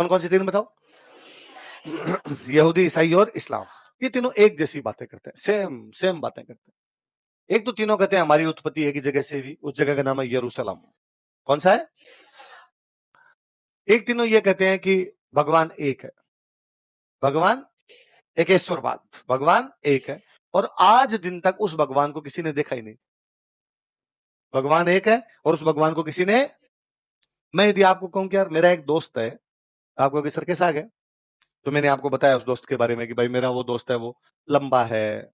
कौन कौन सी तीन बताओ? यहूदी, ईसाई और इस्लाम। ये तीनों एक जैसी बातें करते हैं, सेम सेम बातें करते हैं। एक तो तीनों कहते हैं हमारी उत्पत्ति एक ही जगह से हुई, उस जगह का नाम है यरूशलेम। कौन सा है? एक तीनों ये कहते हैं कि भगवान एक है, भगवान एकेश्वरवाद, भगवान एक है, और आज दिन तक उस भगवान को किसी ने देखा ही नहीं। भगवान एक है और उस भगवान को किसी ने, मैं यदि आपको कहूं कि यार मेरा एक दोस्त है, आप कहोगे सर कैसा है, तो मैंने आपको बताया उस दोस्त के बारे में कि भाई मेरा वो दोस्त है, वो लंबा है,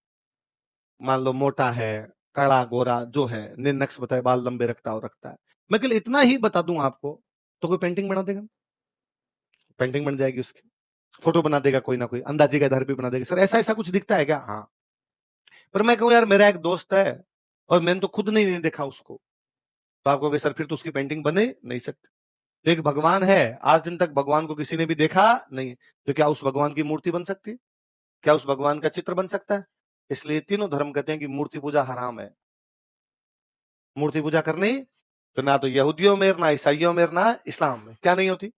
मान लो मोटा है, काला गोरा जो है, ने नक्श बताए, बाल लंबे रखता है और रखता है, मैं केवल इतना ही बता दूं आपको तो कोई पेंटिंग बना देगा? पेंटिंग बन जाएगी उसकी, फोटो बना देगा कोई ना कोई, अंदाजे के आधार पे बना देगा, सर ऐसा ऐसा कुछ दिखता है क्या? हाँ। पर मैं कहूं यार मेरा एक दोस्त है और मैंने तो खुद नहीं देखा उसको, तो आप कहोगे सर फिर तो उसकी पेंटिंग बने नहीं सकती। तो एक भगवान है, आज दिन तक भगवान को किसी ने भी देखा नहीं, तो क्या उस भगवान की मूर्ति बन सकती है? क्या उस भगवान का चित्र बन सकता है? इसलिए तीनों धर्म कहते हैं कि मूर्ति पूजा हराम है। मूर्ति पूजा करनी तो ना तो यहूदियों में, ना ईसाइयों में, ना इस्लाम में क्या नहीं होती?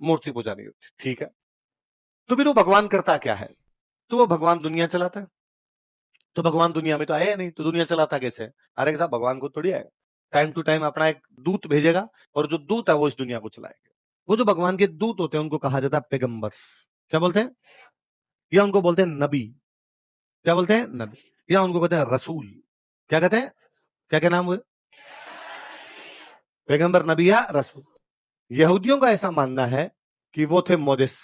मूर्ति पूजा नहीं होती। ठीक है, तो फिर वो भगवान करता क्या है? तो वो भगवान दुनिया चलाता है। तो भगवान दुनिया में तो आया नहीं, तो दुनिया चलाता कैसे? अरे साहब भगवान को थोड़ी आए, टाइम टू टाइम अपना एक दूत भेजेगा और जो दूत है वो इस दुनिया को चलाएगा। वो जो भगवान के दूत होते हैं उनको कहा जाता है पैगंबर। क्या बोलते हैं? या उनको बोलते हैं नबी। क्या बोलते हैं? नबी। या उनको कहते हैं रसूल। क्या कहते हैं? क्या क्या नाम हुए? पैगंबर, नबी या रसूल। यहूदियों का ऐसा मानना है कि वो थे मोजेस।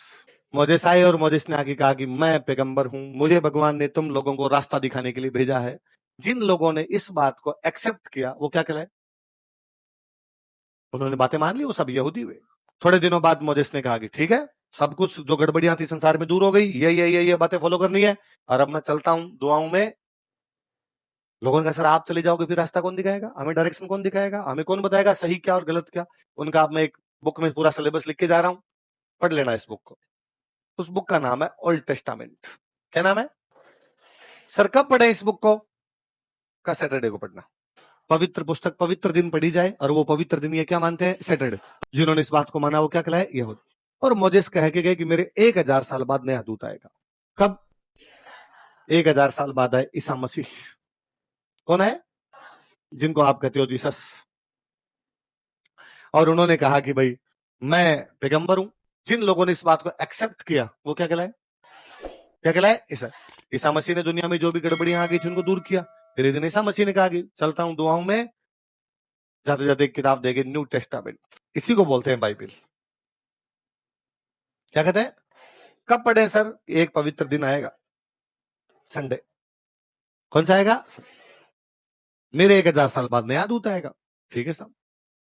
मोजेस आए और मोजेस ने आके कहा कि मैं पैगंबर हूं, मुझे भगवान ने तुम लोगों को रास्ता दिखाने के लिए भेजा है। जिन लोगों ने इस बात को एक्सेप्ट किया वो क्या कहलाए? उन्होंने बातें मान ली, वो सब यहूदी हुए। थोड़े दिनों बाद मोजेस ने कहा कि ठीक है, सब कुछ जो गड़बड़ियां थी संसार में दूर हो गई, ये बातें फॉलो करनी है, और अब मैं चलता हूं दुआओं में। लोगों ने कहा सर आप चले जाओगे फिर रास्ता कौन दिखाएगा, हमें डायरेक्शन कौन दिखाएगा, हमें कौन बताएगा सही क्या और गलत क्या? उनका अब मैं एक बुक में पूरा सिलेबस लिख के जा रहा हूं, पढ़ लेना इस बुक को। उस बुक का नाम है ओल्ड टेस्टामेंट। क्या नाम है? सर कब पढ़े इस बुक को? का सैटरडे को पढ़ना। पवित्र पुस्तक पवित्र दिन पढ़ी जाए, और वो पवित्र दिन ये क्या मानते हैं? सैटरडे। जिन्होंने इस बात को माना वो क्या कहलाए? यहूदी। और मोजेस कह के गए कि मेरे 1000 साल बाद नया दूत आएगा। कब? 1000 साल बाद आए ईसा मसीह। कौन है? जिनको आप कहते हो जीसस। और उन्होंने कहा कि भाई मैं पैगंबर हूं। जिन लोगों ने इस बात को एक्सेप्ट किया वो क्या कहलाए? क्या कहलाए? ईसा। ईसा मसीह ने दुनिया में जो भी गड़बड़ियां आ गई थी उनको दूर किया। फिर एक दिन ईसा मसीह ने कहा कि चलता हूं दुआओं में, जाते जाते एक किताब देगी न्यू टेस्टामेंट, इसी को बोलते हैं बाइबल। क्या कहते हैं? कब पढ़े सर? एक पवित्र दिन आएगा, संडे। कौन सा आएगा? मेरे 1000 साल बाद नया दूत आएगा। ठीक है साहब।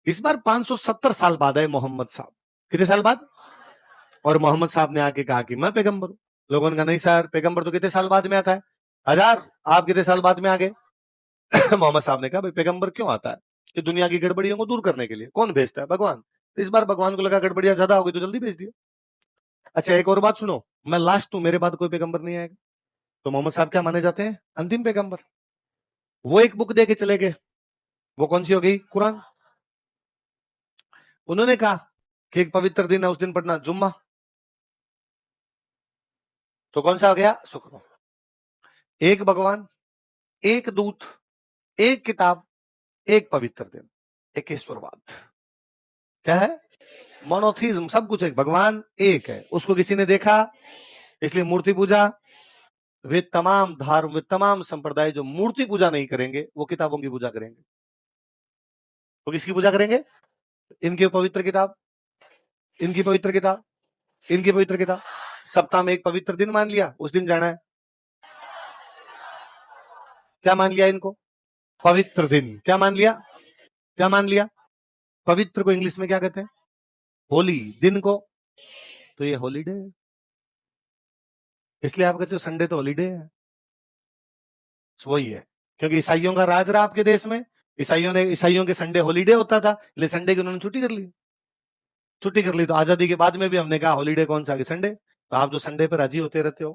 इस बार 570 साल बाद आए मोहम्मद साहब। कितने साल बाद? और मोहम्मद साहब ने आके कहा कि मैं पैगंबर हूं। लोगों ने कहा नहीं सर, पैगंबर तो कितने साल बाद में आता है? 1000। आप कितने साल बाद में आ गए? मोहम्मद साहब ने कहा भाई पैगंबर क्यों आता है? कि दुनिया की गड़बड़ियों को दूर करने के लिए। कौन भेजता है? भगवान। तो इस बार भगवान को लगा गड़बड़ियां ज्यादा हो गई तो जल्दी भेज दिया। अच्छा एक और बात सुनो, मैं लास्ट हूं, मेरे बाद कोई पैगंबर नहीं आएगा। तो मोहम्मद साहब क्या माने जाते हैं? अंतिम पैगंबर। वो एक बुक दे के चले गए, वो कौन सी हो गई? कुरान। उन्होंने कहा कि एक पवित्र दिन है, उस दिन पढ़ना जुम्मा। तो कौन सा हो गया? शुक्र। एक भगवान, एक दूत, एक किताब, एक पवित्र दिन, एक ईश्वरवाद। क्या है? मोनोथीज्म। सब कुछ एक, भगवान एक है, उसको किसी ने देखा, इसलिए मूर्ति पूजा। वे तमाम धर्म, वे तमाम संप्रदाय जो मूर्ति पूजा नहीं करेंगे वो किताबों की पूजा करेंगे। वो किसकी पूजा करेंगे? इनकी पवित्र किताब, इनकी पवित्र किताब, इनकी पवित्र किताब। सप्ताह में एक पवित्र दिन मान लिया, उस दिन जाना है। क्या मान लिया इनको? पवित्र दिन। क्या मान लिया? क्या मान लिया? पवित्र को इंग्लिश में क्या कहते हैं? होली। दिन को तो ये हॉलीडे है, इसलिए आप कहते हो संडे तो हॉलीडे है। वही है, क्योंकि ईसाइयों का राज रहा आपके देश में। ईसाइयों के संडे हॉलीडे होता था, इसलिए संडे की उन्होंने छुट्टी कर ली। छुट्टी कर ली तो आजादी के बाद में भी हमने कहा हॉलीडे कौन सा? संडे। तो आप जो संडे पर राजी होते रहते हो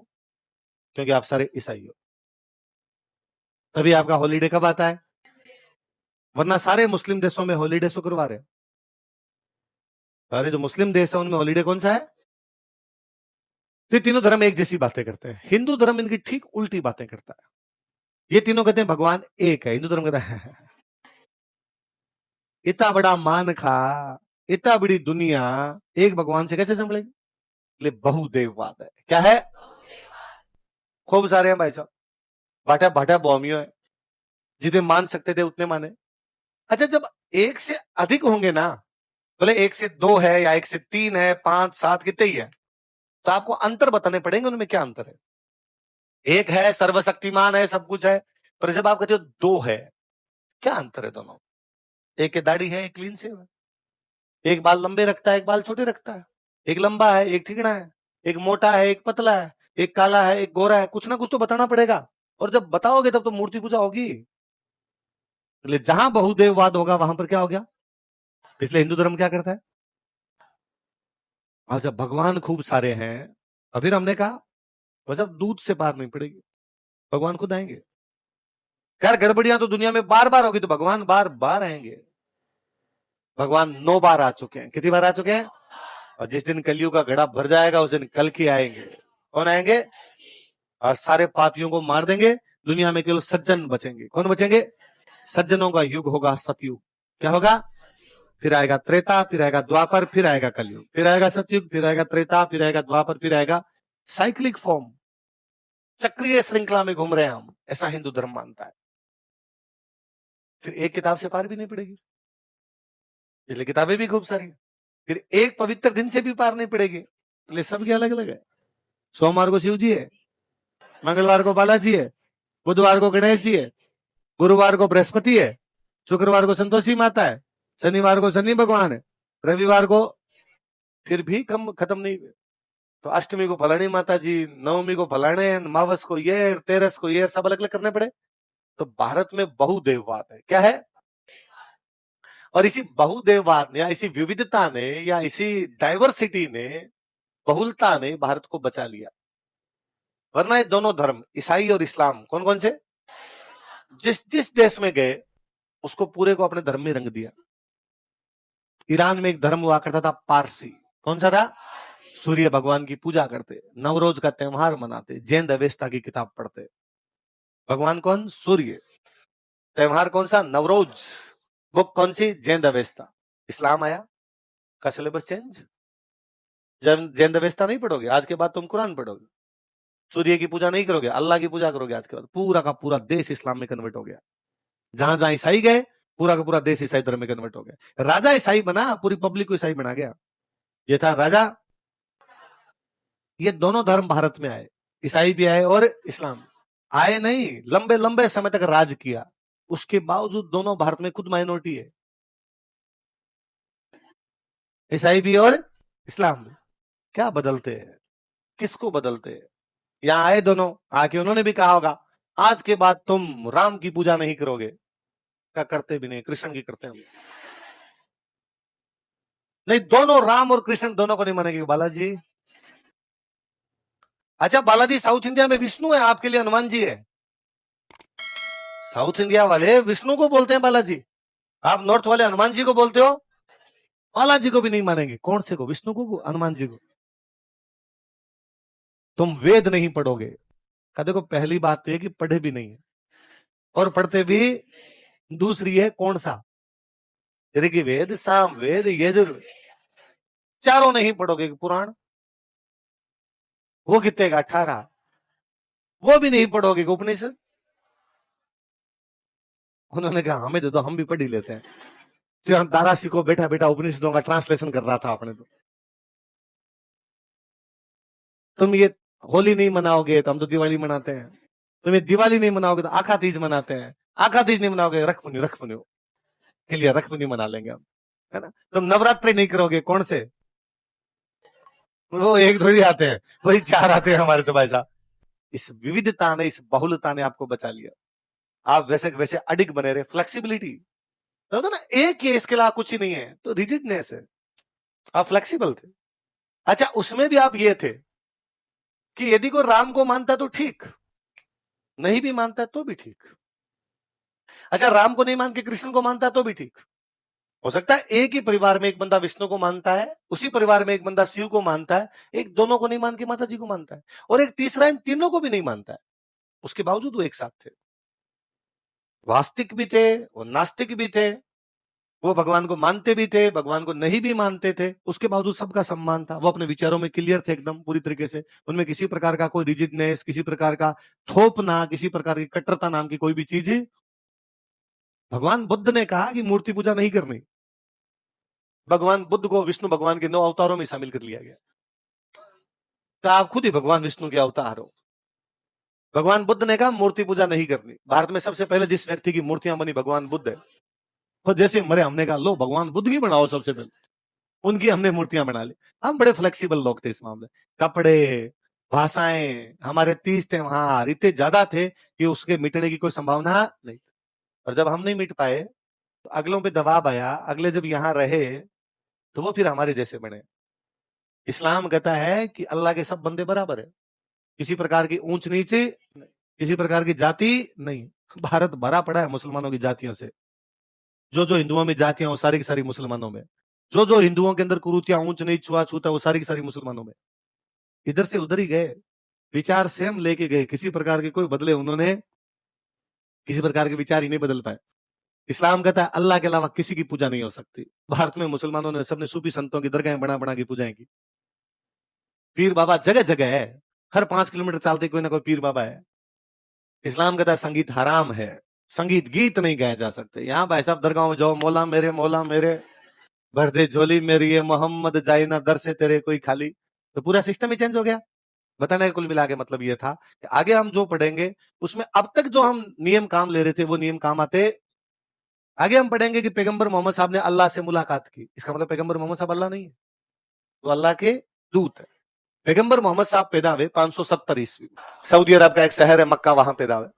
क्योंकि आप सारे ईसाई हो, तभी आपका हॉलीडे कब आता है? वरना सारे मुस्लिम देशों में हॉलीडे शुक्रवार है। अरे जो मुस्लिम देश है उनमें हॉलीडे कौन सा है? तो ये तीनों धर्म एक जैसी बातें करते हैं। हिंदू धर्म इनकी ठीक उल्टी बातें करता है। ये तीनों कहते हैं भगवान एक है, हिंदू धर्म कहता है इतना बड़ा मान खा, इतना बड़ी दुनिया एक भगवान से कैसे संभलेगी? इसलिए बहुदेववाद है। क्या है? खूब सारे हैं भाई साहब, बाटा बाटा बॉमियो है, जितने मान सकते थे उतने माने। अच्छा, जब एक से अधिक होंगे ना, बोले एक से दो है या एक से तीन है, पांच सात कितने ही है, तो आपको अंतर बताने पड़ेंगे उनमें क्या अंतर है। एक है सर्वशक्तिमान है, सब कुछ है, पर जब आप कहते हो दो है, क्या अंतर है दोनों? एक की दाढ़ी है, एक क्लीन सेव है, एक बाल लंबे रखता है, एक बाल छोटे रखता है, एक लंबा है, एक ठिकना है, एक मोटा है, एक पतला है, एक काला है, एक गोरा है। कुछ ना कुछ तो बताना पड़ेगा, और जब बताओगे तब तो मूर्ति पूजा होगी। इसलिए जहां बहुदेववाद होगा वहां पर क्या हो गया? इसलिए हिंदू धर्म क्या करता है? और जब भगवान खूब सारे हैं, और फिर हमने कहा जब दूध से पार नहीं पड़ेगी, भगवान खुद आएंगे। खैर गड़बड़ियां तो दुनिया में बार बार होगी, तो भगवान बार बार आएंगे। भगवान 9 बार आ चुके हैं। कितनी बार आ चुके हैं? और जिस दिन कलयुग का घड़ा भर जाएगा उस दिन कल की आएंगे। कौन आएंगे? और सारे पापियों को मार देंगे, दुनिया में केवल सज्जन बचेंगे। कौन बचेंगे? सज्जनों का युग होगा सतयुग। क्या होगा? फिर आएगा त्रेता, फिर आएगा द्वापर, फिर आएगा कलयुग, फिर आएगा सतयुग, फिर आएगा त्रेता, फिर आएगा द्वापर, फिर आएगा साइक्लिक फॉर्म, चक्रीय श्रृंखला में घूम रहे हैं हम, ऐसा हिंदू धर्म मानता है। फिर एक किताब से पार भी नहीं पड़ेगी, इसलिए किताबें भी खूब सारी। फिर एक पवित्र दिन से भी पार नहीं पड़ेगी, इसलिए सबके अलग अलग है। सोमवार को शिव जी है, मंगलवार को बालाजी है, बुधवार को गणेश जी है, गुरुवार को बृहस्पति है, शुक्रवार को संतोषी माता है, शनिवार को शनि भगवान है, रविवार को फिर भी कम खत्म नहीं हुए, तो अष्टमी को फलानी माता जी, नवमी को फलाने, मावस को ये, तेरस को ये, सब अलग अलग करने पड़े। तो भारत में बहुदेववाद है। क्या है? और इसी बहुदेववाद ने, या इसी विविधता ने, या इसी डाइवर्सिटी ने, बहुलता ने भारत को बचा लिया। वरना ये दोनों धर्म, ईसाई और इस्लाम, कौन कौन से, जिस जिस देश में गए उसको पूरे को अपने धर्म में रंग दिया। ईरान में एक धर्म हुआ करता था पारसी। कौन सा था? सूर्य भगवान की पूजा करते, नवरोज का त्योहार मनाते, जैन अवेस्ता की किताब पढ़ते। भगवान कौन? सूर्य। त्योहार कौन सा? नवरोज। बुक कौन सी? जैन अवेस्ता। इस्लाम आया, का सिलेबस चेंज। जब जैन अवेस्ता नहीं पढ़ोगे, आज के बाद तुम कुरान पढ़ोगे, सूर्य की पूजा नहीं करोगे, अल्लाह की पूजा करोगे। आज के बाद पूरा का पूरा देश इस्लाम में कन्वर्ट हो गया। जहां जहां ईसाई गए, पूरा का पूरा देश ईसाई धर्म में कन्वर्ट हो गया। राजा ईसाई बना, पूरी पब्लिक को ईसाई बना गया। ये था राजा। ये दोनों धर्म भारत में आए, ईसाई भी आए और इस्लाम आए नहीं, लंबे लंबे समय तक राज किया। उसके बावजूद दोनों भारत में खुद माइनॉरिटी है, ईसाई भी और इस्लाम भी। क्या बदलते हैं? किसको बदलते हैं? यहां आए दोनों, आके उन्होंने भी कहा होगा आज के बाद तुम राम की पूजा नहीं करोगे। क्या करते भी नहीं, कृष्ण की करते हैं। नहीं, दोनों राम और कृष्ण दोनों को नहीं मानेंगे बालाजी। अच्छा, बालाजी साउथ इंडिया में विष्णु है, आपके लिए हनुमान जी है। साउथ इंडिया वाले विष्णु को बोलते हैं बालाजी, आप नॉर्थ वाले हनुमान जी को बोलते हो। बालाजी को भी नहीं मानेंगे। कौन से को? विष्णु को, हनुमान जी को। तुम वेद नहीं पढ़ोगे। का देखो, पहली बात तो है कि पढ़े भी नहीं है, और पढ़ते भी दूसरी है कौन सा? ऋग्वेद, सामवेद, यजुर्वेद, चारों नहीं पढ़ोगे। पुराण वो कितने का? 18। वो भी नहीं पढ़ोगे। उपनिषद उन्होंने कहा हमें दे दो, हम भी पढ़ ही लेते हैं। तो हम दारासी को बैठा बैठा उपनिषदों का ट्रांसलेशन कर रहा था अपने। तो तुम ये होली नहीं मनाओगे तो हम तो दिवाली मनाते हैं, तुम ये दिवाली नहीं मनाओगे तो आखा तीज मनाते हैं, आखा तीज नहीं मनाओगे रखपुनी के लिए रखपुनी मना लेंगे हम, है ना। तुम नवरात्रि नहीं करोगे, कौन से? वो एक थोड़ी आते हैं, वही 4 आते हैं हमारे। तो भाई साहब, इस विविधता ने, इस बहुलता ने आपको बचा लिया। आप वैसे वैसे अडिग बने रहे। फ्लेक्सिबिलिटी तो ना, एक ही इसके अलावा कुछ ही नहीं है, तो रिजिडनेस है। आप फ्लेक्सिबल थे। अच्छा, उसमें भी आप ये थे कि यदि कोई राम को मानता तो ठीक, नहीं भी मानता तो भी ठीक। अच्छा, राम को नहीं मान के कृष्ण को मानता तो भी ठीक। हो सकता है एक ही परिवार में एक बंदा विष्णु को मानता है, उसी परिवार में एक बंदा शिव को मानता है, एक दोनों को नहीं मान के माता जी को मानता है, और एक तीसरा इन तीनों को भी नहीं मानता है, उसके बावजूद वो एक साथ थे। वास्तविक भी थे, वो नास्तिक भी थे, वो भगवान को मानते भी थे, भगवान को नहीं भी मानते थे, उसके बावजूद सबका सम्मान था। वो अपने विचारों में क्लियर थे एकदम पूरी तरीके से, उनमें किसी प्रकार का कोई रिजिडनेस, किसी प्रकार का थोपना, किसी प्रकार की कट्टरता नाम की कोई भी चीज। भगवान बुद्ध ने कहा कि मूर्ति पूजा नहीं करनी। भगवान बुद्ध को विष्णु भगवान के 9 अवतारों में शामिल कर लिया गया। तो आप खुद ही भगवान विष्णु के अवतार हो। भगवान बुद्ध ने कहा मूर्ति पूजा नहीं करनी। भारत में सबसे पहले जिस व्यक्ति की मूर्तियां बनी भगवान बुद्ध है, और जैसे मरे हमने कहा लो भगवान बुद्ध की बनाओ, सबसे पहले उनकी हमने मूर्तियां बना ली। हम बड़े फ्लेक्सिबल लोग थे इस मामले, कपड़े, भाषाएं, हमारे 30 त्योहार इतने ज्यादा थे कि उसके मिटने की कोई संभावना नहीं। और जब हम नहीं मिट पाए तो अगलों पे दबाव आया, अगले जब यहां रहे तो वो फिर हमारे जैसे बने। इस्लाम कहता है कि अल्लाह के सब बंदे बराबर है, किसी प्रकार की ऊंच नीचे, किसी प्रकार की जाति नहीं। भारत भरा पड़ा है मुसलमानों की जातियों से। जो हिंदुओं में जातियां वो सारी की सारी मुसलमानों में, जो हिंदुओं के अंदर कुरूतियां ऊंच नीच छुआ छूता वो सारी की सारी मुसलमानों में। इधर से उधर ही गए, विचार सेम लेके गए, किसी प्रकार के कोई बदले उन्होंने किसी प्रकार के विचार ही नहीं बदल पाए। इस्लाम कहता है अल्लाह के अलावा किसी की पूजा नहीं हो सकती। भारत में मुसलमानों ने सबने सूफी संतों की दरगाहें बना बना की पूजाएं की। पीर बाबा जगह जगह है, हर 5 किलोमीटर चलते कोई ना कोई पीर बाबा है। इस्लाम कहता है संगीत हराम है, संगीत गीत नहीं गाए जा सकते। यहाँ भाई साहब दरगाह में जाओ, मौला मेरे भर दे झोली मेरी ये मोहम्मद जाए ना दर से तेरे कोई खाली, तो पूरा सिस्टम ही चेंज हो गया। बताने का कुल मिला के मतलब ये था कि आगे हम जो पढ़ेंगे उसमें अब तक जो हम नियम काम ले रहे थे वो नियम काम आते। आगे हम पढ़ेंगे कि पैगंबर मोहम्मद साहब ने अल्लाह से मुलाकात की। इसका मतलब पैगंबर मोहम्मद साहब अल्लाह नहीं है, वो अल्लाह के दूत है। पैगंबर मोहम्मद साहब पैदा हुए 570 ईस्वी, सऊदी अरब का एक शहर है मक्का, वहां पैदा हुए।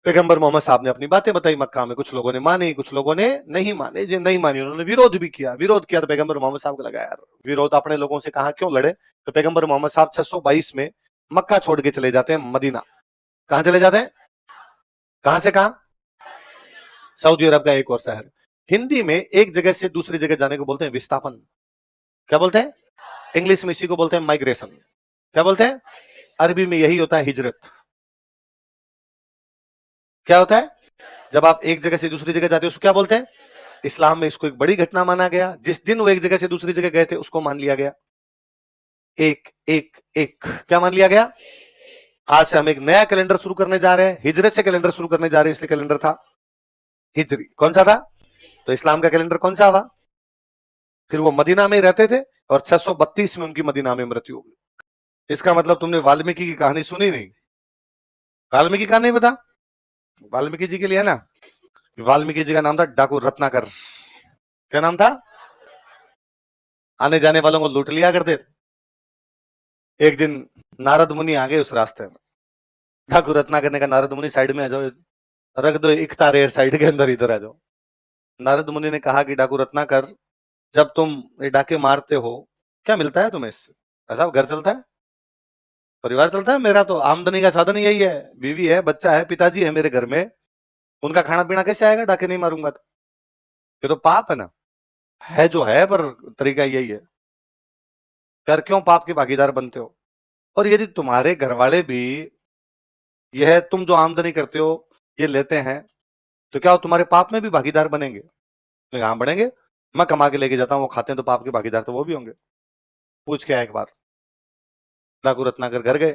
पैगंबर मोहम्मद साहब ने अपनी बातें बताई मक्का में, कुछ लोगों ने मानी, कुछ लोगों ने नहीं माने। जो नहीं मानी उन्होंने विरोध भी किया। विरोध किया तो पैगंबर मोहम्मद साहब को लगा यार विरोध अपने लोगों से कहा क्यों लड़े। तो पैगंबर मोहम्मद साहब 622 में मक्का छोड़ के चले जाते हैं मदीना। कहां चले जाते हैं? कहां से कहां? सऊदी अरब का एक और शहर। हिंदी में एक जगह से दूसरी जगह जाने को बोलते हैं विस्थापन। क्या बोलते हैं? इंग्लिश में इसी को बोलते हैं माइग्रेशन। क्या बोलते हैं? अरबी में यही होता है हिजरत। क्या होता है जब आप एक जगह से दूसरी जगह जाते हो, उसको क्या बोलते हैं? इस्लाम में इसको एक बड़ी घटना माना गया। जिस दिन वो एक जगह से दूसरी जगह गए थे उसको मान लिया गया एक एक एक, क्या मान लिया गया? आज से हम एक नया कैलेंडर शुरू करने जा रहे हैं, हिजरत से कैलेंडर शुरू करने जा रहे हैं, इसलिए कैलेंडर था हिजरी। कौन सा था? तो इस्लाम का कैलेंडर कौन सा हुआ? फिर वो मदीना में रहते थे और 632 में उनकी मदीना में मृत्यु हो गई। इसका मतलब तुमने वाल्मीकि की कहानी सुनी नहीं? वाल्मीकि का नहीं पता? वाल्मीकि जी के लिए है ना, वाल्मीकि जी का नाम था डाकू रत्नाकर। क्या नाम था? आने जाने वालों को लूट लिया करते थे। एक दिन नारद मुनि आ गए उस रास्ते में। डाकू रत्नाकर ने कहा नारद मुनि साइड में आ जाओ, रख दो इकता रेयर साइड के अंदर, इधर आ जाओ। नारद मुनि ने कहा कि डाकू रत्नाकर जब तुम ये डाके मारते हो क्या मिलता है तुम्हें इससे? ऐसा घर चलता है, परिवार चलता है? मेरा तो आमदनी का साधन यही है, बीवी है, बच्चा है, पिताजी है मेरे घर में, उनका खाना पीना कैसे आएगा डाके नहीं मारूंगा तो? ये तो पाप है ना। है जो है, पर तरीका यही है। यार क्यों पाप के भागीदार बनते हो? और यदि तुम्हारे घर वाले भी यह तुम जो आमदनी करते हो ये लेते हैं तो क्या वो तुम्हारे पाप में भी भागीदार बनेंगे? तो हाँ बढ़ेंगे। मैं कमा के लेके जाता हूँ, वो खाते हैं तो पाप के भागीदार तो वो भी होंगे। पूछ के आया एक बार डाकू रत्नाकर घर गए,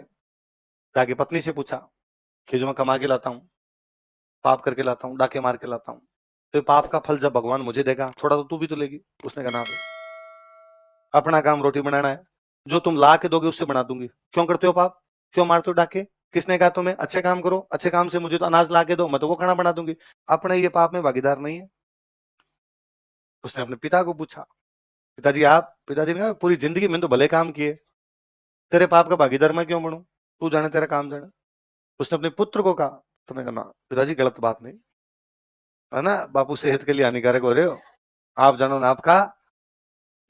जाके पत्नी से पूछा कि जो मैं कमा के लाता हूँ, पाप करके लाता हूँ, डाके मार के लाता हूँ, तो पाप का फल जब भगवान मुझे देगा थोड़ा तो तू भी तो लेगी। उसने कहा ना, अपना काम रोटी बनाना है, जो तुम ला के दोगे उससे बना दूंगी। क्यों करते हो पाप? क्यों मारते हो डाके? किसने कहा तुम्हें अच्छे काम करो, अच्छे काम से मुझे तो अनाज ला के दो, मैं तो वो खाना बना दूंगी। अपने ये पाप में भागीदार नहीं है। उसने अपने पिता को पूछा, पिताजी आप? पिताजी ने कहा पूरी जिंदगी मैंने तो भले काम किए, तेरे पाप का भागीदार मैं क्यों बनूं? तू जाने तेरा काम जाने। उसने अपने पुत्र को कहा, तुमने कहा ना पिताजी गलत बात नहीं है ना, बापू सेहत के लिए हानिकारक हो रहे हो, आप जानो ना आपका।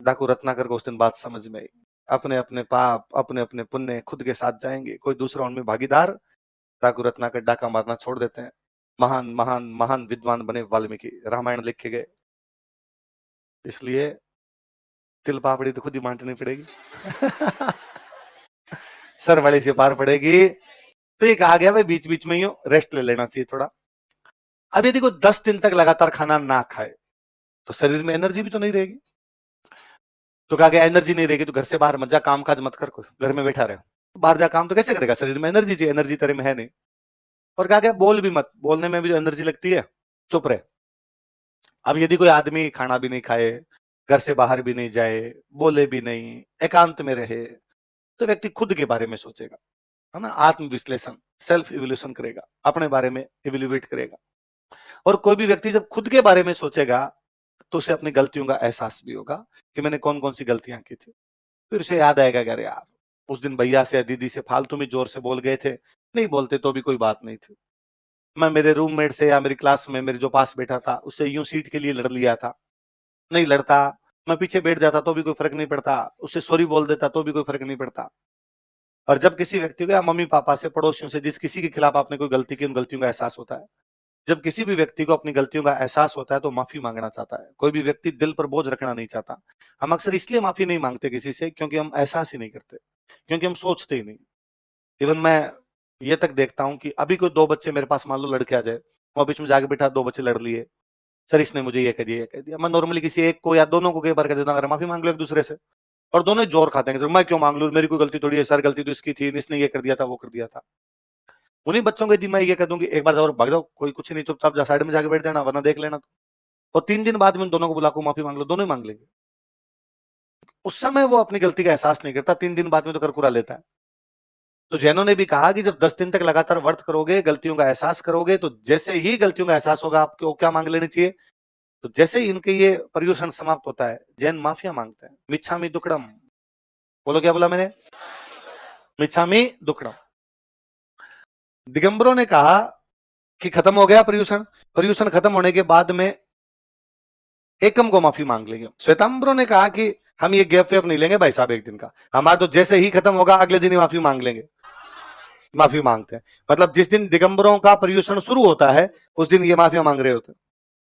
डाकू रत्नाकर को उस दिन बात समझ में आई। अपने अपने पाप, अपने अपने पुण्य खुद के साथ जाएंगे, कोई दूसरा उनमें भागीदार। डाकू रत्नाकर डाका मारना छोड़ देते हैं। महान महान महान विद्वान बने वाल्मीकि, रामायण लिख के गए। इसलिए तिल पापड़ी तो खुद ही बांटनी पड़ेगी। सर वाली से पार पड़ेगी। तो ये कहा गया भाई बीच बीच में यूं रेस्ट ले लेना चाहिए थोड़ा। अब यदि कोई 10 दिन तक लगातार खाना ना खाए तो शरीर में एनर्जी भी तो नहीं रहेगी। तो कहा गया एनर्जी नहीं रहेगी तो घर से बाहर मत जा, काम काज मत कर, घर में बैठा रहे। बाहर जा काम तो कैसे करेगा, शरीर में एनर्जी चाहिए, एनर्जी तेरे में है नहीं। और कहा गया बोल भी मत, बोलने में भी जो एनर्जी लगती है, चुप रहे। अब यदि कोई आदमी खाना भी नहीं खाए, घर से बाहर भी नहीं जाए, बोले भी नहीं, एकांत में रहे, तो व्यक्ति खुद के बारे में सोचेगा, है ना, आत्मविश्लेषण, सेल्फ इवोल्यूशन करेगा, अपने बारे में इवोल्यूएट करेगा। और कोई भी व्यक्ति जब खुद के बारे में सोचेगा तो उसे अपनी गलतियों का एहसास भी होगा कि मैंने कौन कौन सी गलतियां की थी। फिर उसे याद आएगा कि अरे यार उस दिन भैया से या दीदी से फालतू में जोर से बोल गए थे, नहीं बोलते तो भी कोई बात नहीं थी। मैं मेरे रूममेट से या मेरी क्लास में मेरे जो पास बैठा था उससे यूं सीट के लिए लड़ लिया था, नहीं लड़ता। मैं पीछे बैठ जाता तो भी कोई फर्क नहीं पड़ता, उससे सॉरी बोल देता तो भी कोई फर्क नहीं पड़ता। और जब किसी व्यक्ति को या मम्मी पापा से, पड़ोसियों से, जिस किसी के खिलाफ आपने कोई गलती की, उन गलतियों का एहसास होता है। जब किसी भी व्यक्ति को अपनी गलतियों का एहसास होता है तो माफी मांगना चाहता है। कोई भी व्यक्ति दिल पर बोझ रखना नहीं चाहता। हम अक्सर इसलिए माफी नहीं मांगते किसी से क्योंकि हम एहसास ही नहीं करते, क्योंकि हम सोचते ही नहीं। इवन मैं ये तक देखता हूं कि अभी कोई 2 बच्चे मेरे पास मान लो लड़के आ जाए, वो बीच में जाके बैठा, 2 बच्चे लड़ लिए, सर इसने मुझे ये कह दिया, ये कह दिया। मैं नॉर्मली किसी एक को या दोनों को कई बार कह देता हूं अगर माफी मांग लो एक दूसरे से, और दोनों जोर खाते हैं, मैं क्यों मांग लू, मेरी कोई गलती थोड़ी है सर, गलती तो इसकी थी, इसने ये कर दिया था, वो कर दिया था। उन्हीं बच्चों को यदि मैं ये कह दूं कि एक बार जाओ भाग जाओ, कोई कुछ नहीं, चुपचाप जा साइड में जाके बैठ जाना वरना देख लेना, और 3 दिन बाद में उन दोनों को बुला को माफी मांग लो, दोनों ही मांग लेंगे। उस समय वो अपनी गलती का एहसास नहीं करता, 3 दिन बाद में तो करकुरा लेता है। तो जैनों ने भी कहा कि जब 10 दिन तक लगातार व्रत करोगे, गलतियों का एहसास करोगे, तो जैसे ही गलतियों का एहसास होगा आपको क्या मांग लेनी चाहिए। तो जैसे ही इनके ये पर्यूषण समाप्त होता है, जैन माफिया मांगते हैं, मिच्छामि दुक्कडम। बोलो क्या बोला मैंने, मिच्छामि दुक्कडम। दिगंबरों ने कहा कि खत्म हो गया पर्यूषण, पर्यूषण खत्म होने के बाद में एकम को माफी मांग लेंगे। श्वेतांबरों ने कहा कि हम ये गैप वेप नहीं लेंगे भाई साहब एक दिन का, हमारा तो जैसे ही खत्म होगा अगले दिन ही माफी मांग लेंगे। माफी मांगते हैं, मतलब जिस दिन दिगंबरों का पर्यूषण शुरू होता है उस दिन ये माफिया मांग रहे होते हैं।